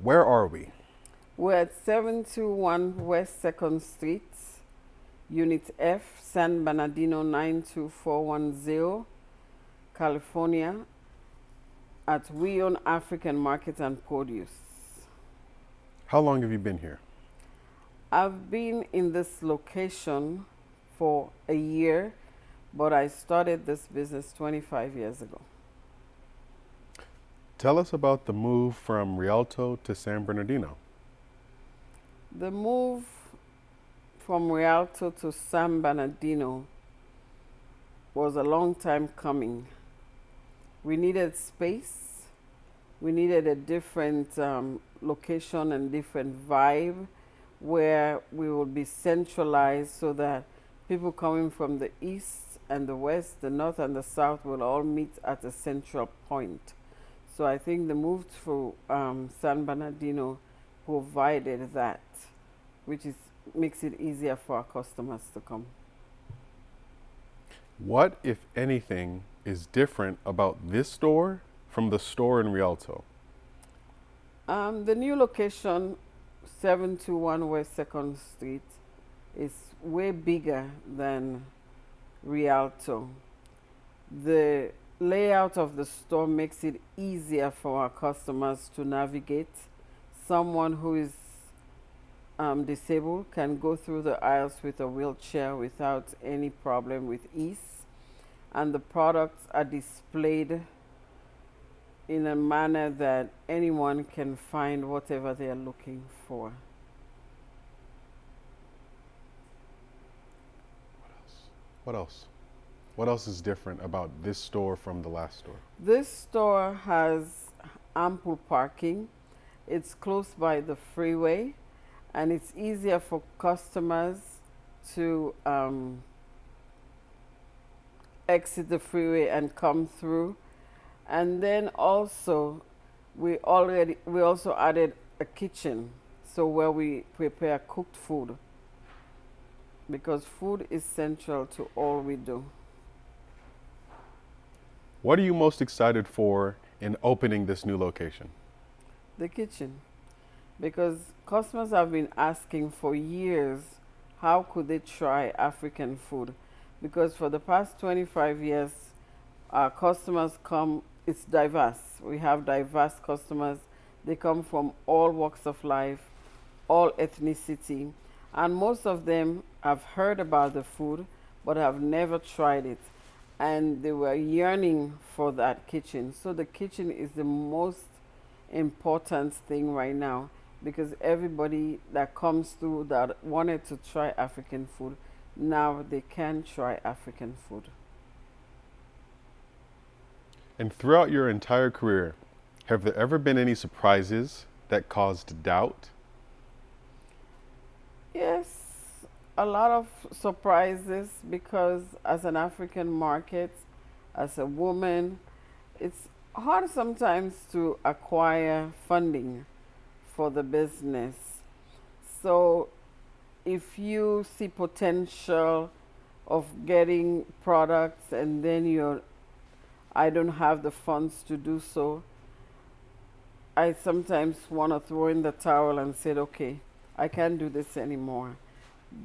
Where are we? We're at 721 West 2nd Street, Unit F, San Bernardino 92410, California, at We Yone African Market and Produce. How long have you been here? I've been in this location for a year, but I started this business 25 years ago. Tell us about the move from Rialto to San Bernardino. The move from Rialto to San Bernardino was a long time coming. We needed space. We needed a different location and different vibe where we would be centralized so that people coming from the east and the west, the north and the south will all meet at a central point. So I think the move to San Bernardino provided that, which makes it easier for our customers to come. What, if anything, is different about this store from the store in Rialto? The new location, 721 West 2nd Street, is way bigger than Rialto. The layout of the store makes it easier for our customers to navigate. Someone who is disabled can go through the aisles with a wheelchair without any problem, with ease. And the products are displayed in a manner that anyone can find whatever they are looking for. What else? What else is different about this store from the last store? This store has ample parking. It's close by the freeway, and it's easier for customers to exit the freeway and come through. And then also, we also added a kitchen, so where we prepare cooked food, because food is central to all we do. What are you most excited for in opening this new location? The kitchen, because customers have been asking for years how could they try African food, because for the past 25 years our customers come, it's diverse. We have diverse customers. They come from all walks of life, all ethnicity, and most of them have heard about the food but have never tried it, and they were yearning for that kitchen. So the kitchen is the most important thing right now, because everybody that comes through that wanted to try African food, now they can try African food. And throughout your entire career, have there ever been any surprises that caused doubt? Yes, a lot of surprises, because as an African market, as a woman, it's hard sometimes to acquire funding for the business. So if you see potential of getting products and then I don't have the funds to do so, I sometimes want to throw in the towel and say, okay, I can't do this anymore.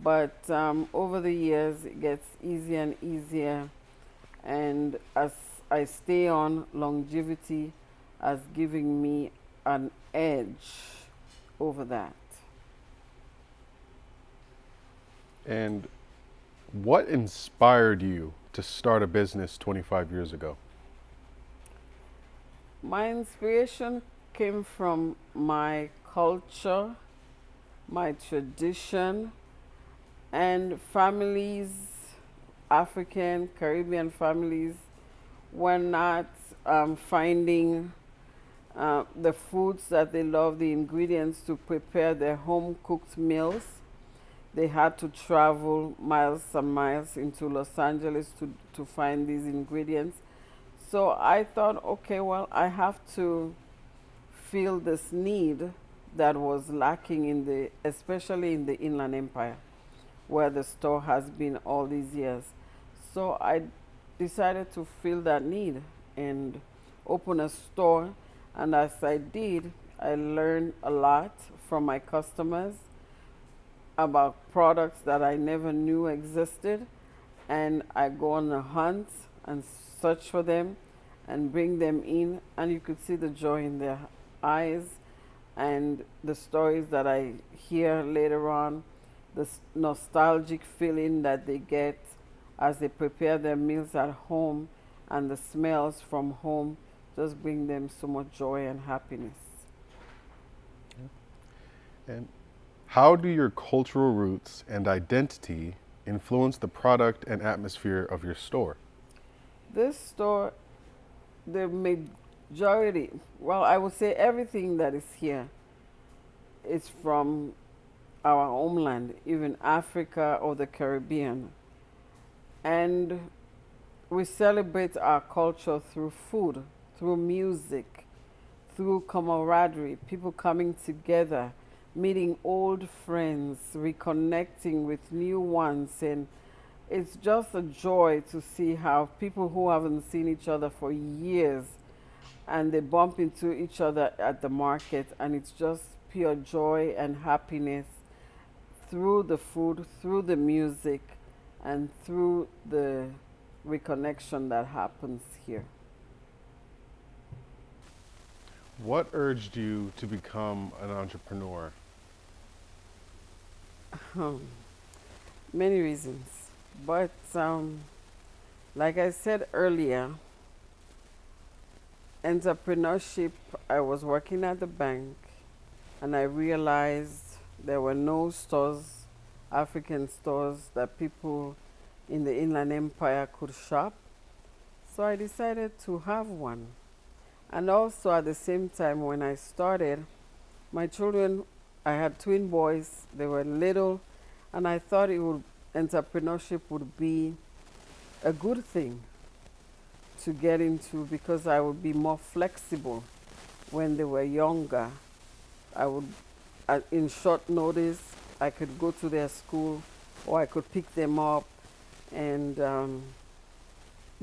But over the years, it gets easier and easier. And as I stay on, longevity has given me an edge over that. And what inspired you to start a business 25 years ago? My inspiration came from my culture, my tradition, and families, African, Caribbean families, were not finding the foods that they love, the ingredients to prepare their home cooked meals. They had to travel miles and miles into Los Angeles to find these ingredients. So I thought, okay, well, I have to fill this need that was lacking especially in the Inland Empire, where the store has been all these years. So I decided to fill that need and open a store. And as I did, I learn a lot from my customers about products that I never knew existed, and I go on a hunt and search for them and bring them in, and you could see the joy in their eyes and the stories that I hear later on, the nostalgic feeling that they get as they prepare their meals at home, and the smells from home just bring them so much joy and happiness. And how do your cultural roots and identity influence the product and atmosphere of your store? This store, the majority, well, I would say everything that is here is from our homeland, even Africa or the Caribbean. And we celebrate our culture through food, through music, through camaraderie, people coming together, meeting old friends, reconnecting with new ones. And it's just a joy to see how people who haven't seen each other for years and they bump into each other at the market, and it's just pure joy and happiness through the food, through the music, and through the reconnection that happens here. What urged you to become an entrepreneur? Many reasons. But like I said earlier, entrepreneurship, I was working at the bank and I realized there were no stores, African stores, that people in the Inland Empire could shop. So I decided to have one. And also at the same time, when I started, my children, I had twin boys, they were little, and I thought entrepreneurship would be a good thing to get into because I would be more flexible when they were younger. I would, in short notice, I could go to their school or I could pick them up and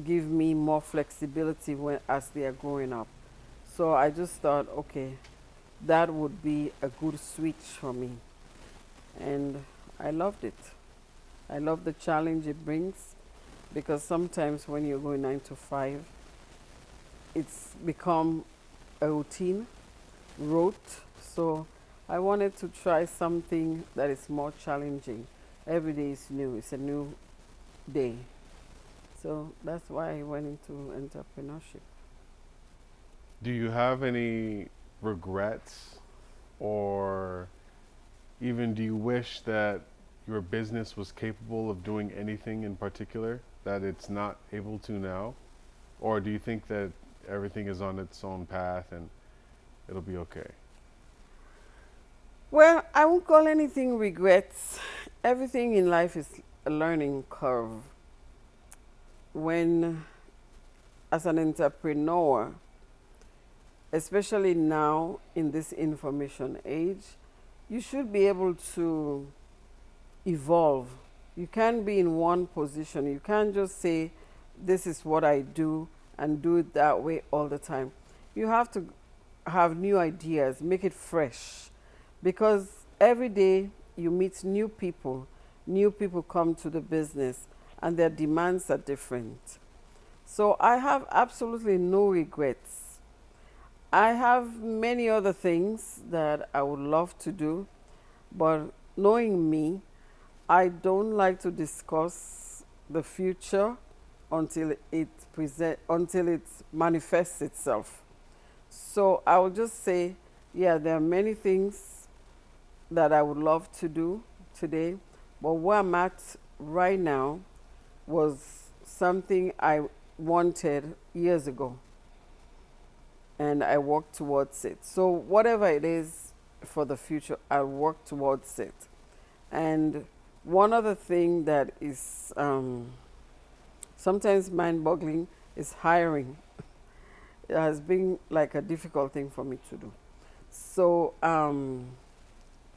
give me more flexibility as they are growing up. So I just thought, okay, that would be a good switch for me. And I loved it. I love the challenge it brings because sometimes when you're going 9 to 5, it's become a rote. So I wanted to try something that is more challenging. Every day is new, it's a new day. So that's why I went into entrepreneurship. Do you have any regrets, or even do you wish that your business was capable of doing anything in particular that it's not able to now? Or do you think that everything is on its own path and it'll be okay? Well, I won't call anything regrets. Everything in life is a learning curve. When, as an entrepreneur, especially now in this information age, you should be able to evolve. You can't be in one position. You can't just say, this is what I do and do it that way all the time. You have to have new ideas, make it fresh. Because every day you meet new people come to the business, and their demands are different. So I have absolutely no regrets. I have many other things that I would love to do, but knowing me, I don't like to discuss the future until until it manifests itself. So I will just say, yeah, there are many things that I would love to do today, but where I'm at right now was something I wanted years ago, and I worked towards it. So whatever it is for the future, I'll work towards it. And one other thing that is sometimes mind-boggling is hiring. It has been like a difficult thing for me to do. So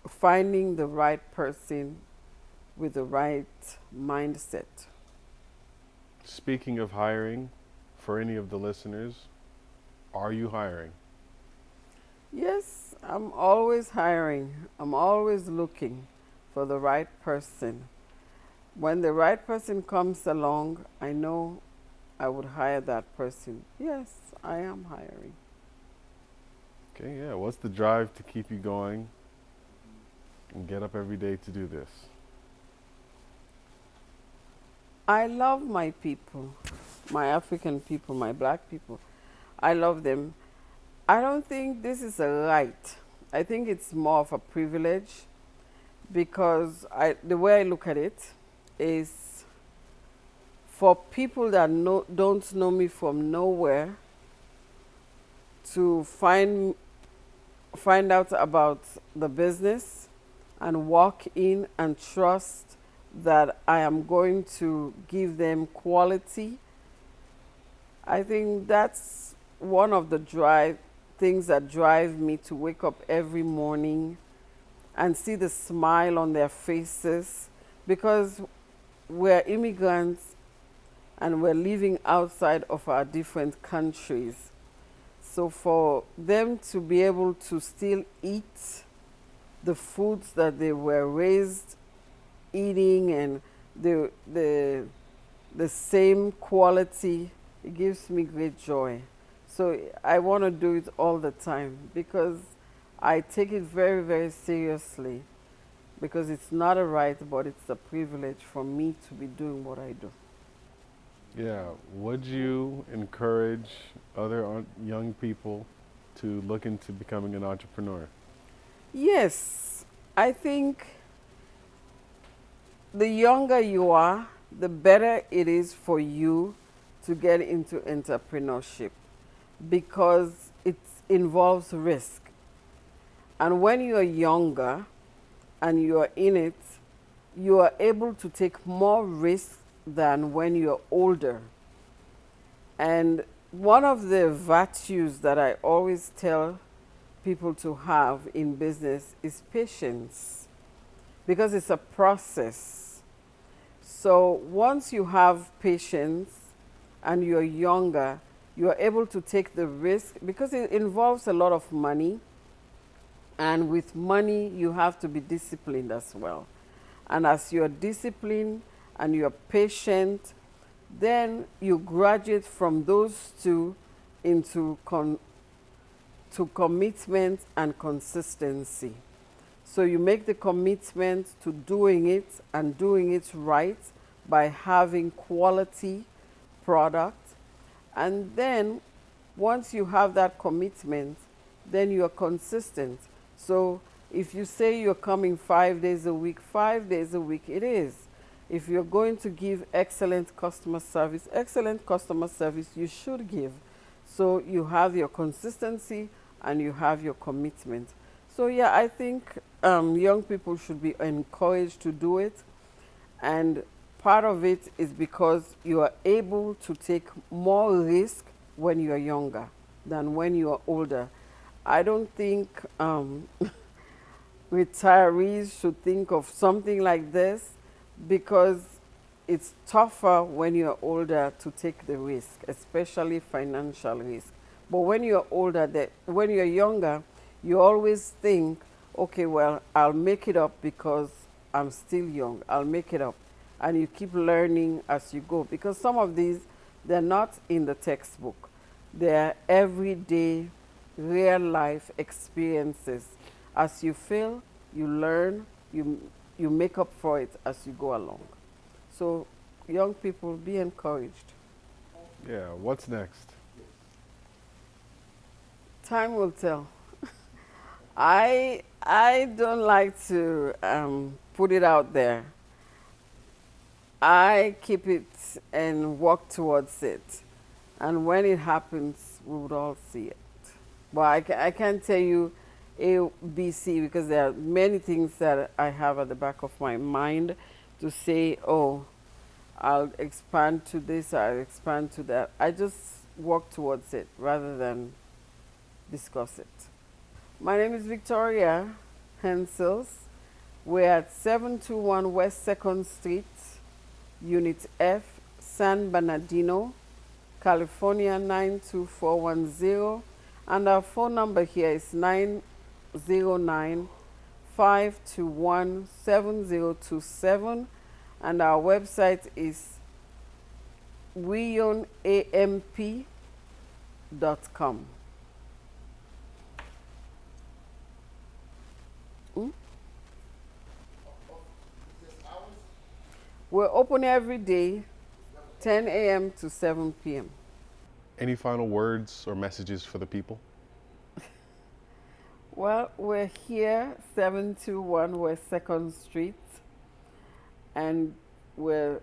finding the right person with the right mindset. Speaking of hiring, for any of the listeners, are you hiring? Yes, I'm always hiring. I'm always looking for the right person. When the right person comes along, I know I would hire that person. Yes, I am hiring. Okay, yeah. What's the drive to keep you going and get up every day to do this? I love my people, my African people, my black people. I love them. I don't think this is a right. I think it's more of a privilege because the way I look at it is for people that don't know me from nowhere to find out about the business and walk in and trust that I am going to give them quality. I think that's one of the drive things that drive me to wake up every morning and see the smile on their faces because we're immigrants and we're living outside of our different countries. So for them to be able to still eat the foods that they were raised eating and the the same quality, it gives me great joy. So I want to do it all the time because I take it very, very seriously because it's not a right, but it's a privilege for me to be doing what I do. Yeah. Would you encourage other young people to look into becoming an entrepreneur? Yes, I think the younger you are, the better it is for you to get into entrepreneurship because it involves risk. And when you are younger and you are in it, you are able to take more risk than when you're older. And one of the virtues that I always tell people to have in business is patience because it's a process. So once you have patience and you're younger, you are able to take the risk because it involves a lot of money. And with money, you have to be disciplined as well. And as you're disciplined and you're patient, then you graduate from those two into to commitment and consistency. So you make the commitment to doing it and doing it right by having quality product. And then once you have that commitment, then you are consistent. So if you say you're coming 5 days a week, 5 days a week it is. If you're going to give excellent customer service you should give. So you have your consistency and you have your commitment. So yeah, I think young people should be encouraged to do it. And part of it is because you are able to take more risk when you are younger than when you are older. I don't think retirees should think of something like this because it's tougher when you're older to take the risk, especially financial risk. But when you're older, when you're younger, you always think, okay, well, I'll make it up because I'm still young. I'll make it up. And you keep learning as you go because some of these, they're not in the textbook. They're everyday, real life experiences. As you fail, you learn, you make up for it as you go along. So, young people, be encouraged. Yeah. What's next? Time will tell. I don't like to put it out there. I keep it and work towards it. And when it happens, we would all see it. But I can't tell you A, B, C because there are many things that I have at the back of my mind to say, oh, I'll expand to this, I'll expand to that. I just work towards it rather than discuss it. My name is Victoria Hanciles. We're at 721 West 2nd Street, Unit F, San Bernardino, California 92410. And our phone number here is 909 521 7027. And our website is weyoneamp.com. Mm? We're open every day, 10 a.m. to 7 p.m. Any final words or messages for the people? Well, we're here, 721 West 2nd Street, and we're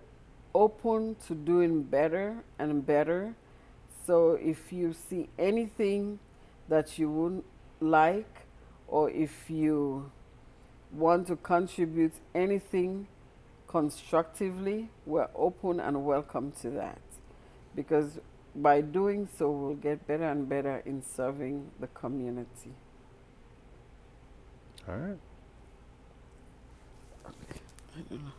open to doing better and better. So if you see anything that you would like, or if you want to contribute anything constructively, we're open and welcome to that. Because by doing so, we'll get better and better in serving the community. All right. I don't know.